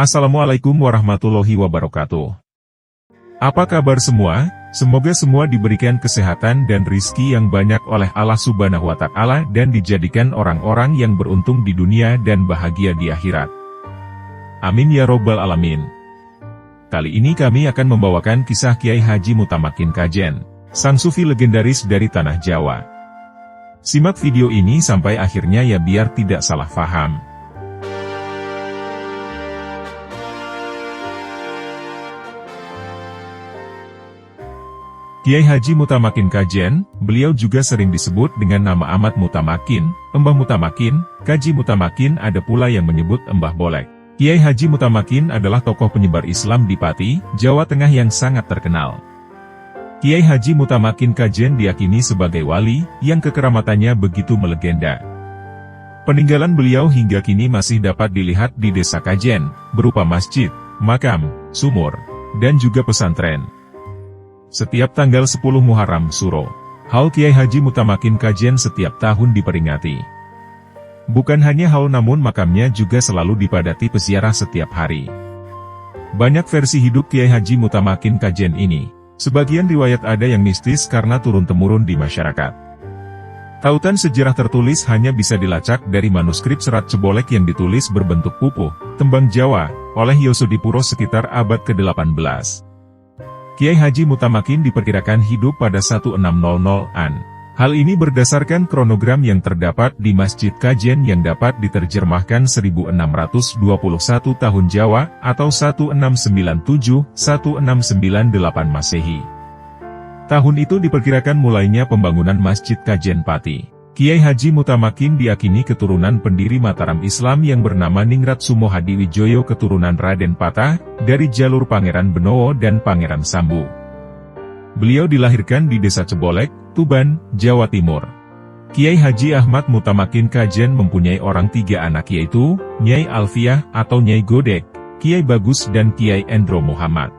Assalamualaikum warahmatullahi wabarakatuh. Apa kabar semua? Semoga semua diberikan kesehatan dan rizki yang banyak oleh Allah Subhanahu wa Ta'ala dan dijadikan orang-orang yang beruntung di dunia dan bahagia di akhirat. Amin ya Robbal Alamin. Kali ini kami akan membawakan kisah Kiai Haji Mutamakin Kajen, sang sufi legendaris dari tanah Jawa. Simak video ini sampai akhirnya ya biar tidak salah paham. Kiai Haji Mutamakin Kajen, beliau juga sering disebut dengan nama Ahmad Mutamakin, Mbah Mutamakin, Kaji Mutamakin, ada pula yang menyebut Mbah Bolek. Kiai Haji Mutamakin adalah tokoh penyebar Islam di Pati, Jawa Tengah yang sangat terkenal. Kiai Haji Mutamakin Kajen diyakini sebagai wali, yang kekeramatannya begitu melegenda. Peninggalan beliau hingga kini masih dapat dilihat di desa Kajen, berupa masjid, makam, sumur, dan juga pesantren. Setiap tanggal 10 Muharram Suro, haul Kiai Haji Mutamakin Kajen setiap tahun diperingati. Bukan hanya haul namun makamnya juga selalu dipadati peziarah setiap hari. Banyak versi hidup Kiai Haji Mutamakin Kajen ini. Sebagian riwayat ada yang mistis karena turun-temurun di masyarakat. Tautan sejarah tertulis hanya bisa dilacak dari manuskrip serat cebolek yang ditulis berbentuk pupuh, tembang Jawa, oleh Yosudipuro sekitar abad ke-18. Kiai Haji Mutamakin diperkirakan hidup pada 1600-an. Hal ini berdasarkan kronogram yang terdapat di Masjid Kajen yang dapat diterjemahkan 1621 tahun Jawa atau 1697-1698 Masehi. Tahun itu diperkirakan mulainya pembangunan Masjid Kajen Pati. Kiai Haji Mutamakin diyakini keturunan pendiri Mataram Islam yang bernama Ningrat Sumo Hadiwijoyo keturunan Raden Patah, dari jalur Pangeran Benowo dan Pangeran Sambu. Beliau dilahirkan di Desa Cebolek, Tuban, Jawa Timur. Kiai Haji Ahmad Mutamakin Kajen mempunyai orang 3 anak yaitu, Nyai Alfiah atau Nyai Godek, Kiai Bagus dan Kiai Endro Muhammad.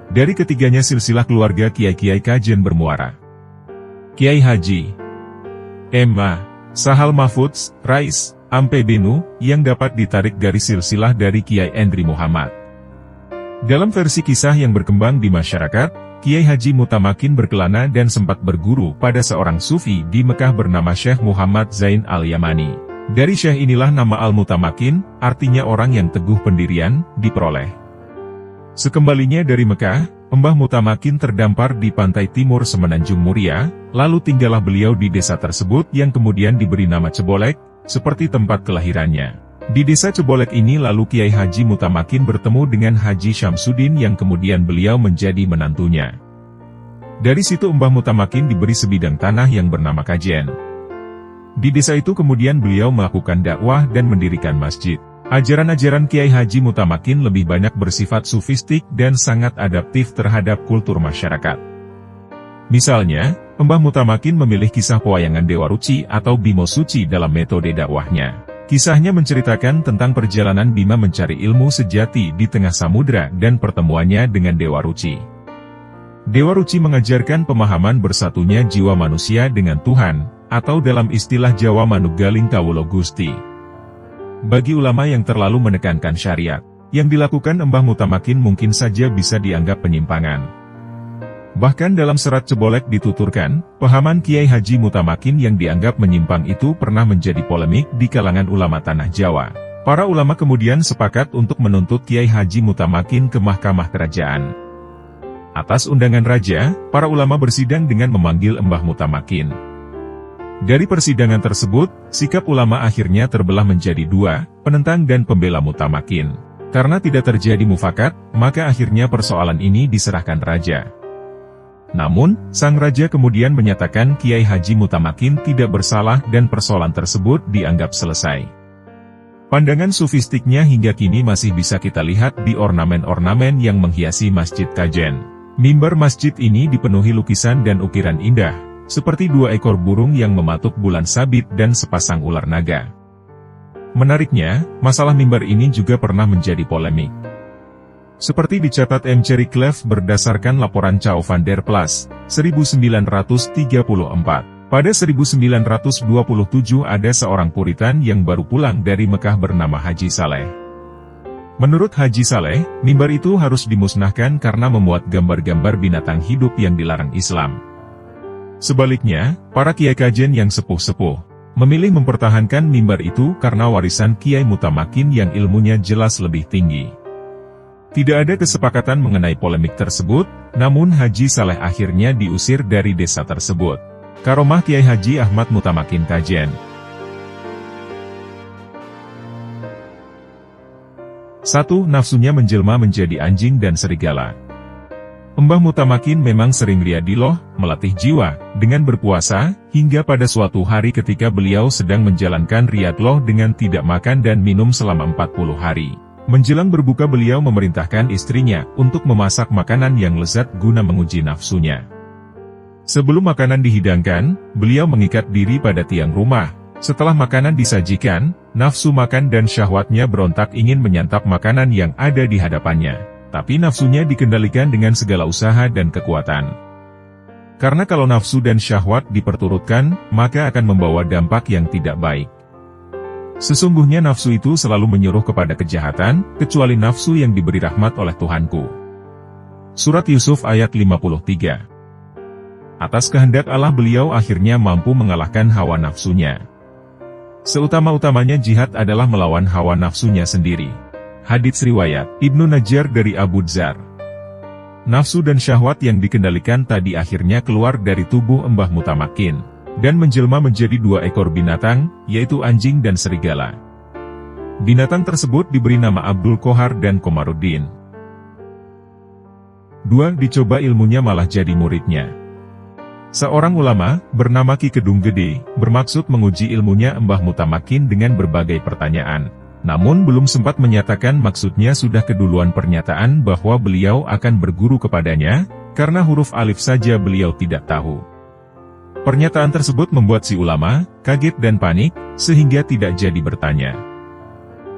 Dari ketiganya silsilah keluarga Kiai-Kiai Kajen bermuara. Kiai Haji Emma, Sahal Mahfudz, Rais, Ampe Benu, yang dapat ditarik garis silsilah dari Kiai Endri Muhammad. Dalam versi kisah yang berkembang di masyarakat, Kiai Haji Mutamakin berkelana dan sempat berguru pada seorang sufi di Mekah bernama Syekh Muhammad Zain Al-Yamani. Dari Syekh inilah nama Al-Mutamakin, artinya orang yang teguh pendirian, diperoleh. Sekembalinya dari Mekah, Mbah Mutamakin terdampar di pantai timur Semenanjung Muria, lalu tinggallah beliau di desa tersebut yang kemudian diberi nama Cebolek, seperti tempat kelahirannya. Di desa Cebolek ini lalu Kiai Haji Mutamakin bertemu dengan Haji Syamsuddin yang kemudian beliau menjadi menantunya. Dari situ Mbah Mutamakin diberi sebidang tanah yang bernama Kajen. Di desa itu kemudian beliau melakukan dakwah dan mendirikan masjid. Ajaran-ajaran Kiai Haji Mutamakin lebih banyak bersifat sufistik dan sangat adaptif terhadap kultur masyarakat. Misalnya, Mbah Mutamakin memilih kisah pewayangan Dewa Ruci atau Bimo Suci dalam metode dakwahnya. Kisahnya menceritakan tentang perjalanan Bima mencari ilmu sejati di tengah samudra dan pertemuannya dengan Dewa Ruci. Dewa Ruci mengajarkan pemahaman bersatunya jiwa manusia dengan Tuhan, atau dalam istilah Jawa Manunggaling Kawula Gusti. Bagi ulama yang terlalu menekankan syariat, yang dilakukan Mbah Mutamakin mungkin saja bisa dianggap penyimpangan. Bahkan dalam serat Cebolek dituturkan, pahaman Kiai Haji Mutamakin yang dianggap menyimpang itu pernah menjadi polemik di kalangan ulama tanah Jawa. Para ulama kemudian sepakat untuk menuntut Kiai Haji Mutamakin ke mahkamah kerajaan. Atas undangan raja, para ulama bersidang dengan memanggil Mbah Mutamakin. Dari persidangan tersebut, sikap ulama akhirnya terbelah menjadi 2, penentang dan pembela Mutamakin. Karena tidak terjadi mufakat, maka akhirnya persoalan ini diserahkan raja. Namun, sang raja kemudian menyatakan Kiai Haji Mutamakin tidak bersalah dan persoalan tersebut dianggap selesai. Pandangan sufistiknya hingga kini masih bisa kita lihat di ornamen-ornamen yang menghiasi Masjid Kajen. Mimbar masjid ini dipenuhi lukisan dan ukiran indah, seperti 2 ekor burung yang mematuk bulan sabit dan sepasang ular naga. Menariknya, masalah mimbar ini juga pernah menjadi polemik. Seperti dicatat M. Cherryclef berdasarkan laporan Cao van der Plas, 1934. Pada 1927 ada seorang Puritan yang baru pulang dari Mekah bernama Haji Saleh. Menurut Haji Saleh, mimbar itu harus dimusnahkan karena memuat gambar-gambar binatang hidup yang dilarang Islam. Sebaliknya, para kiai kajen yang sepuh-sepuh memilih mempertahankan mimbar itu karena warisan Kiai Mutamakin yang ilmunya jelas lebih tinggi. Tidak ada kesepakatan mengenai polemik tersebut, namun Haji Saleh akhirnya diusir dari desa tersebut. Karomah Kiai Haji Ahmad Mutamakin Kajen. 1. Nafsunya menjelma menjadi anjing dan serigala. Mbah Mutamakin memang sering riyadiloh, melatih jiwa, dengan berpuasa, hingga pada suatu hari ketika beliau sedang menjalankan riyadloh dengan tidak makan dan minum selama 40 hari. Menjelang berbuka beliau memerintahkan istrinya untuk memasak makanan yang lezat guna menguji nafsunya. Sebelum makanan dihidangkan, beliau mengikat diri pada tiang rumah. Setelah makanan disajikan, nafsu makan dan syahwatnya berontak ingin menyantap makanan yang ada di hadapannya. Tapi nafsunya dikendalikan dengan segala usaha dan kekuatan. Karena kalau nafsu dan syahwat diperturutkan, maka akan membawa dampak yang tidak baik. Sesungguhnya nafsu itu selalu menyuruh kepada kejahatan, kecuali nafsu yang diberi rahmat oleh Tuhanku. Surat Yusuf ayat 53. Atas kehendak Allah beliau akhirnya mampu mengalahkan hawa nafsunya. Seutama-utamanya jihad adalah melawan hawa nafsunya sendiri. Hadits riwayat Ibnu Najjar dari Abu Dzar. Nafsu dan syahwat yang dikendalikan tadi akhirnya keluar dari tubuh Mbah Mutamakin, dan menjelma menjadi 2 ekor binatang, yaitu anjing dan serigala. Binatang tersebut diberi nama Abdul Qohar dan Komaruddin. 2. Dicoba ilmunya malah jadi muridnya. Seorang ulama, bernama Ki Kedung Gede, bermaksud menguji ilmunya Mbah Mutamakin dengan berbagai pertanyaan. Namun belum sempat menyatakan maksudnya sudah keduluan pernyataan bahwa beliau akan berguru kepadanya, karena huruf alif saja beliau tidak tahu. Pernyataan tersebut membuat si ulama kaget dan panik, sehingga tidak jadi bertanya.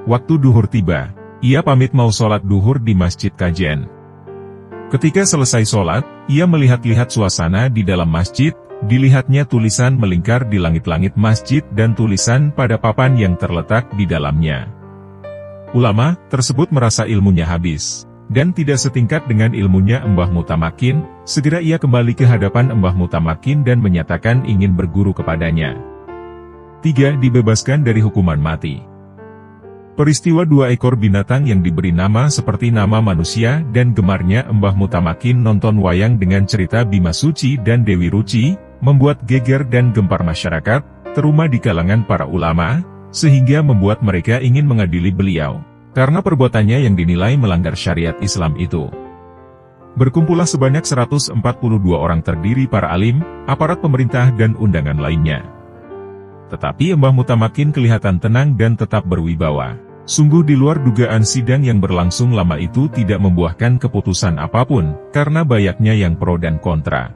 Waktu duhur tiba, ia pamit mau sholat duhur di Masjid Kajen. Ketika selesai sholat, ia melihat-lihat suasana di dalam masjid, dilihatnya tulisan melingkar di langit-langit masjid dan tulisan pada papan yang terletak di dalamnya. Ulama tersebut merasa ilmunya habis, dan tidak setingkat dengan ilmunya Mbah Mutamakin. Segera ia kembali ke hadapan Mbah Mutamakin dan menyatakan ingin berguru kepadanya. 3. Dibebaskan dari hukuman mati. Peristiwa 2 ekor binatang yang diberi nama seperti nama manusia dan gemarnya Mbah Mutamakin nonton wayang dengan cerita Bima Suci dan Dewi Ruci, membuat geger dan gempar masyarakat, terutama di kalangan para ulama, sehingga membuat mereka ingin mengadili beliau, karena perbuatannya yang dinilai melanggar syariat Islam itu. Berkumpullah sebanyak 142 orang terdiri para alim, aparat pemerintah dan undangan lainnya. Tetapi Mbah Mutamakin kelihatan tenang dan tetap berwibawa. Sungguh di luar dugaan sidang yang berlangsung lama itu tidak membuahkan keputusan apapun, karena banyaknya yang pro dan kontra.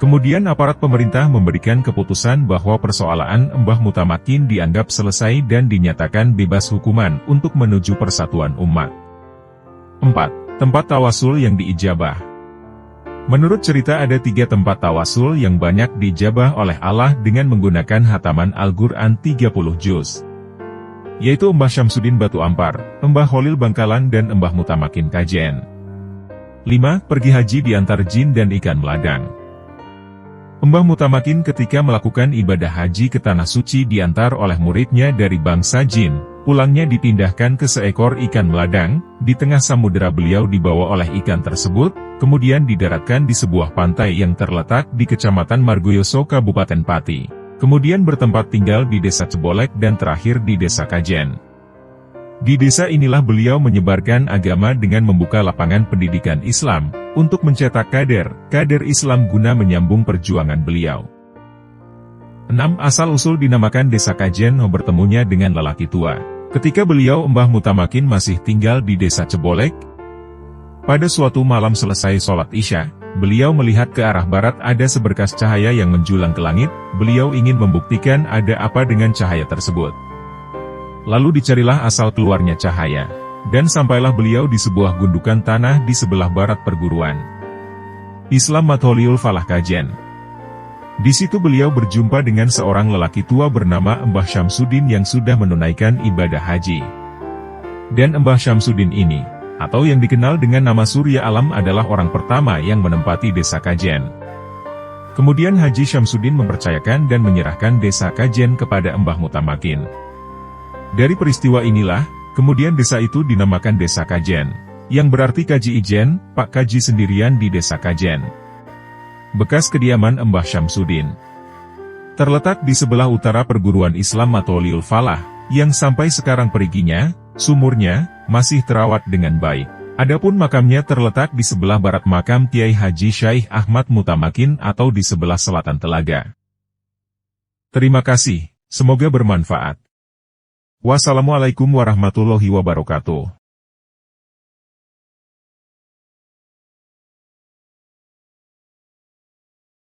Kemudian aparat pemerintah memberikan keputusan bahwa persoalan Mbah Mutamakin dianggap selesai dan dinyatakan bebas hukuman untuk menuju persatuan umat. 4. Tempat tawasul yang diijabah. Menurut cerita ada 3 tempat tawasul yang banyak diijabah oleh Allah dengan menggunakan hataman Al-Quran 30 juz. Yaitu Mbah Syamsuddin Batu Ampar, Mbah Holil Bangkalan dan Mbah Mutamakin Kajen. 5. Pergi haji diantar jin dan ikan meladang. Mbah Mutamakin ketika melakukan ibadah haji ke Tanah Suci diantar oleh muridnya dari bangsa jin, pulangnya dipindahkan ke seekor ikan meladang, di tengah samudera beliau dibawa oleh ikan tersebut, kemudian didaratkan di sebuah pantai yang terletak di Kecamatan Margoyoso Kabupaten Pati. Kemudian bertempat tinggal di desa Cebolek dan terakhir di desa Kajen. Di desa inilah beliau menyebarkan agama dengan membuka lapangan pendidikan Islam, untuk mencetak kader Islam guna menyambung perjuangan beliau. 6. Asal-usul dinamakan desa Kajen bertemunya dengan lelaki tua. Ketika beliau Mbah Mutamakin masih tinggal di desa Cebolek, pada suatu malam selesai sholat Isya, beliau melihat ke arah barat ada seberkas cahaya yang menjulang ke langit, beliau ingin membuktikan ada apa dengan cahaya tersebut. Lalu dicarilah asal keluarnya cahaya, dan sampailah beliau di sebuah gundukan tanah di sebelah barat perguruan Islam Matholiul Falah Kajen. Di situ beliau berjumpa dengan seorang lelaki tua bernama Mbah Syamsuddin yang sudah menunaikan ibadah haji. Dan Mbah Syamsuddin ini, atau yang dikenal dengan nama Surya Alam adalah orang pertama yang menempati desa Kajen. Kemudian Haji Syamsuddin mempercayakan dan menyerahkan desa Kajen kepada Mbah Mutamakin. Dari peristiwa inilah, kemudian desa itu dinamakan Desa Kajen, yang berarti Kaji Ijen, Pak Kaji sendirian di Desa Kajen. Bekas kediaman Mbah Syamsuddin terletak di sebelah utara perguruan Islam Matoliul Falah, yang sampai sekarang periginya, sumurnya, masih terawat dengan baik. Adapun makamnya terletak di sebelah barat makam Kiai Haji Syaikh Ahmad Mutamakin atau di sebelah selatan telaga. Terima kasih, semoga bermanfaat. Wassalamualaikum warahmatullahi wabarakatuh.